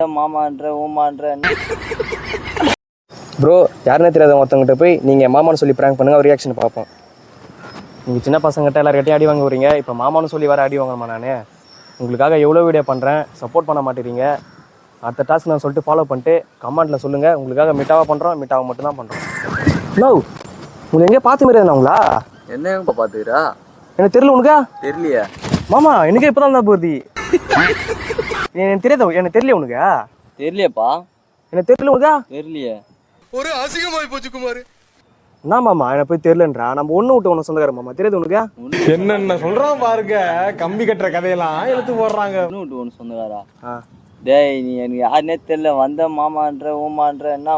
மாமான்ற ஊமான்ற bro யாருன்னே தெரியாத ஒருத்தவங்கிட்ட போய் நீங்கள் மாமான்னு சொல்லி ப்ராங்க் பண்ணுங்க, ஒரு ரியாக்ஷன் பார்ப்போம். நீங்கள் சின்ன பசங்கிட்ட எல்லார்கிட்டையும் அடி வாங்க வரீங்க, இப்போ மாமான்னு சொல்லி வர அடி வாங்கணுமா? நான் உங்களுக்காக எவ்வளோ வீடியோ பண்ணுறேன், சப்போர்ட் பண்ண மாட்டேறீங்க. அடுத்த டாஸ்க் நான் சொல்லிட்டு ஃபாலோ பண்ணிட்டு கமெண்ட்டில் சொல்லுங்கள். உங்களுக்காக மிட்டாவாக பண்ணுறோம், மிட்டாவை மட்டும் தான் பண்ணுறோம். நோ உங்களை எங்கேயா பார்த்து மாரியா உங்களா? என்ன எங்க பாத்துக்கிறா? எனக்கு தெரியல. உனக்கா தெரியலையா? மாமா எனக்கு இப்போ தான் போகுது. எனக்கு தெரியாத, எனக்கு தெரியல. உனக்கா தெரியலையாப்பா? எனக்கு தெரியல. உனக்கா தெரியலையே. ஒரு அசிங்கமாய் போச்சு குமார். என்ன மாமா எனக்கு போய் தெரியலன்றா? நம்ம ஒன்று விட்டு ஒன்று சொந்தக்கார மாமா. தெரியாது உனக்கா? என்னென்ன சொல்றான் பாருங்க, கம்பி கட்டுற கதையெல்லாம் எடுத்து போடுறாங்க. ஒன்று சொந்தக்காரா? டேய் நீ எனக்கு யாருன்னே தெரியல, வந்த மாமான்ற ஊமான்ற என்ன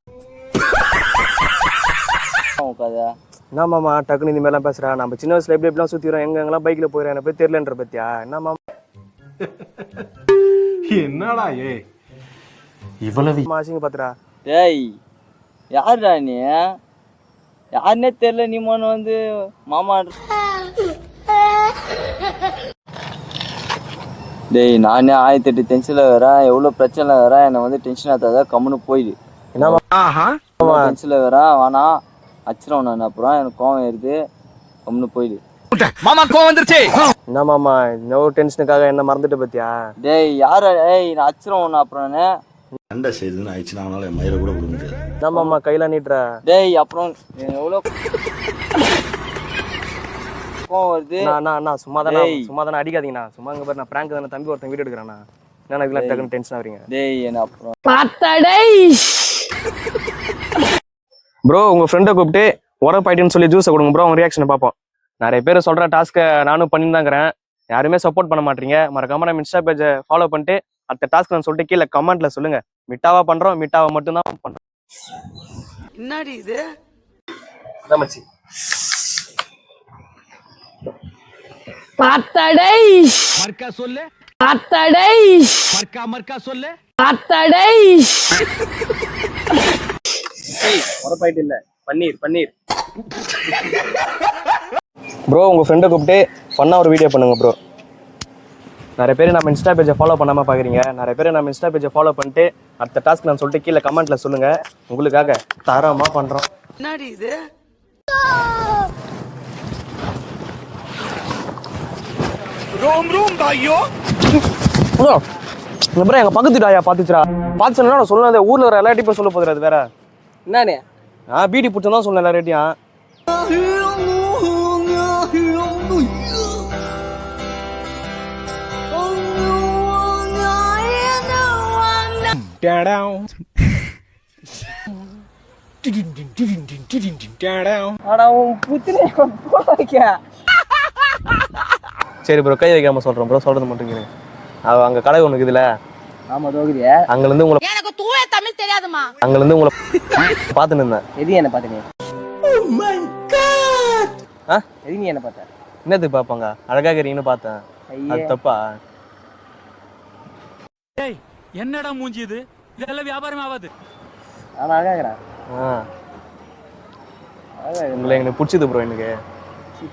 கதை? என்ன மாமா டக்குன்னு இந்த மாதிரிலாம் பேசுறா? நம்ம சின்ன வயசுல எப்படி எப்படிலாம் சுத்திடுறோம், எங்கெங்கெல்லாம் பைக்ல போயிடறேன், எனக்கு போய் தெரியலன்ற பத்தியா? என்ன மாமா என்னடா ஏ இவ்வளவு மாசிங்க பாத்துறா? டேய் யாருடா நீ? யாருன்னே தெரியல, நீ மொன்ன வந்து மாமான்ற. டேய் நானே 1008 டென்ஷன்ல வரேன், எவ்வளோ பிரச்சனை வரேன், என்னை வந்து டென்ஷன் ஆகாத, கம்முன்னு போயிடு. என்ன டென்ஷன்ல வரேன் வேணா அச்சிரும் நான், அப்புறம் எனக்கு கோவம் ஏறுது, கம்முன்னு போயிடு. மாமா கோவம் வந்துருச்சு. என்ன மாமா இன்னொரு டென்ஷனுக்காக என்ன மறந்துட்டு பத்தியா? டேய் யார? டேய் நான் அச்சிரும் ஒன்று அப்புறம் சண்டை செய்துன்னு ஆயிடுச்சுன்னா அவனால என் மயிரை கூட கொடுக்க முடியாது. என்ன மாமா கையில நீட்டுற? டேய் அப்புறம் எவ்வளோ கோவம் வருது. நான் சும்மா தானே அடிக்காதீங்கண்ணா. சும்மா இங்க பாரு, நான் பிராங்க் தானே, தம்பி ஒருத்தன் வீடியோ எடுக்கிறேண்ணா. என்ன இதெல்லாம் டக்குன்னு டென்ஷன் ஆகுறீங்க? டேய் என்ன அப்புறம் ப்ரோ உங்க ஃப்ரெண்டை கூப்பிட்டு உரப்பாயிட்டுன்னு சொல்லி ஜூஸை கொடுங்க ப்ரோ, அவங்க ரியாக்ஷனை பார்ப்போம். நிறைய பேர் சொல்ற டாஸ்க்கை நானும் பண்ணியிருந்தாங்கிறேன், யாருமே சப்போர்ட் பண்ண மாட்டீங்க. மறக்காம நம்ம இன்ஸ்டா பேஜை ஃபாலோ பண்ணிட்டு அடுத்த டாஸ்க் நான் சொல்லிட்டு கீழே கமெண்ட்ல சொல்லுங்க. மிட்டாவா பண்றோம், மிட்டாவை மட்டும் தான் பண்றோம். என்னடி இது? மச்சி பாத்தடை மர்க்கா சொல்லு, பாத்தடை மர்க்கா சொல்லு, பாத்தடை. உரப்பாயிட்டு இல்ல, பன்னீர். ப்ரோ உங்க ஃப்ரெண்டை கூப்பிட்டு ஃபன்னா ஒரு வீடியோ பண்ணுங்க ப்ரோ. நிறைய பேர் நம்ம இன்ஸ்டா பேஜை ஃபாலோ பண்ணாம பாக்குறீங்க. நிறைய பேர் நம்ம இன்ஸ்டா பேஜை ஃபாலோ பண்ணிட்டு அடுத்த டாஸ்க் நான் சொல்லிட்டு கீழே கமெண்ட்ல சொல்லுங்க. உங்களுக்காக தரமா பண்றோம். என்னடி இது? ரோம் பாய்யோ. ப்ரோ எங்க பக்கத்து டாயா பாத்துச்சுரா. பாத்துச்சுன்னா நான் சொன்னது ஊர்ல வர எல்லா டிப்பும் சொல்ல போதுறாது வேற என்னண்ணே? பீடி பிடிச்சா தான் சொன்னேன் எல்லார்ட்டையும். சரி ப்ரோ கை வைக்காம சொல்றேன் ப்ரோ, சொல்றது மட்டும் கேளுங்க. அங்க கடை ஒண்ணு இருக்குதுல, ஆமா தோகுதியா? அங்க இருந்து உங்களை எனக்கு தூய தமிழ் தெரியாதுமா. அங்க இருந்து உங்களை பாத்துன்னு இருந்தேன். எது என்ன பாத்தீங்க? எது நீ என்ன பார்த்த? என்னதுக்கு பாப்பாங்க? அழகா இருக்கீங்கன்னு பார்த்தேன். அது தப்பா? என்னடா மூஞ்சி இது? இதெல்லாம் வியாபாரம் ஆகாது. நான் அழகா இருக்கிறேன். உங்களை எனக்கு பிடிச்சது ப்ரோ. எனக்கு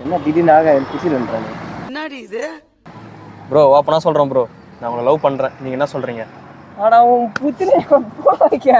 என்ன திடீர்னு அழகா பிடிச்சிருன்றாங்க. என்னடி இது? ப்ரோ ஓப்பனா சொல்றேன் ப்ரோ, நான் உங்களை லவ் பண்றேன். நீங்க என்ன சொல்றீங்க? ஆனா உன் புத்தினே போடாதீங்க.